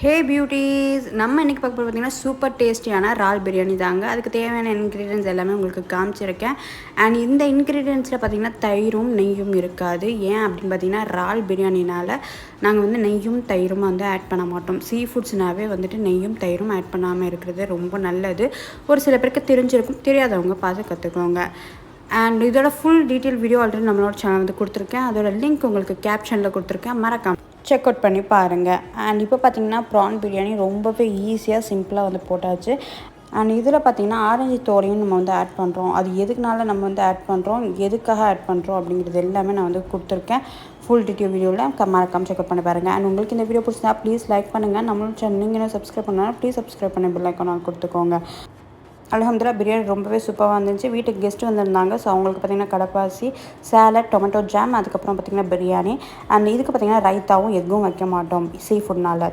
ஹே beauties, நம்ம இன்றைக்கி பார்க்க பார்த்தீங்கன்னா சூப்பர் டேஸ்டியான இறால் பிரியாணி தாங்க. அதுக்கு தேவையான இன்க்ரீடியன்ஸ் எல்லாமே உங்களுக்கு காமிச்சிருக்கேன். அண்ட் இந்த இன்க்ரீடியன்ஸில் பார்த்திங்கன்னா தயிரும் நெய்யும் இருக்காது. ஏன் அப்படின்னு பார்த்தீங்கன்னா இறால் பிரியாணினால் நாங்கள் வந்து நெய்யும் தயிரும் வந்து ஆட் பண்ண மாட்டோம். சீ ஃபுட்ஸ்னாவே வந்துட்டு நெய்யும் தயிரும் ஆட் பண்ணாமல் இருக்கிறது ரொம்ப நல்லது. ஒரு சில பேருக்கு தெரிஞ்சிருக்கும், தெரியாதவங்க பார்த்து கற்றுக்கோங்க. அண்ட் இதோட ஃபுல் டீட்டெயில் வீடியோ ஆல்ரெடி நம்மளோட சேனல் வந்து கொடுத்துருக்கேன். அதோட லிங்க் உங்களுக்கு கேப்ஷனில் கொடுத்துருக்கேன், மறக்காம செக் அவுட் பண்ணி பாருங்கள். அண்ட் இப்போ பார்த்திங்கன்னா ப்ரான் பிரியாணி ரொம்பவே ஈஸியாக சிம்பிளாக வந்து போட்டாச்சு. அண்ட் இதில் பார்த்திங்கன்னா ஆரஞ்சு தோலையும் நம்ம வந்து ஆட் பண்ணுறோம். அது எதுக்குனால நம்ம வந்து ஆட் பண்ணுறோம், எதுக்காக ஆட் பண்ணுறோம் அப்படிங்கிறது எல்லாமே நான் வந்து கொடுத்துருக்கேன். ஃபுல் டீட்டெயில் வீடியோவில் மறக்காம செக் அவுட் பண்ணி பாருங்கள். அண்ட் உங்களுக்கு இந்த வீடியோ பிடிச்சா ப்ளீஸ் லைக் பண்ணுங்கள். நம்மளோட சேனல் நீங்கள் என்ன சப்ஸ்கிரைப் பண்ணாலும் ப்ளீஸ் சப்ஸ்கிரைப் பண்ணி பெல் ஐக்கான் கொடுத்துக்கோங்க. அல்ஹம்துலில்லாஹ் பிரியாணி ரொம்பவே சூப்பராக வந்துருந்துச்சு. வீட்டுக்கு கெஸ்ட்டு வந்திருந்தாங்க. ஸோ அவங்களுக்கு பார்த்திங்கன்னா கடப்பாசி, சேலட், டொமேட்டோ ஜாம், அதுக்கப்புறம் பார்த்திங்கன்னா பிரியாணி. அண்ட் இதுக்கு பார்த்திங்கன்னா ரைத்தாவும் எக்கும் வைக்க மாட்டோம் சீ ஃபுட்னால்.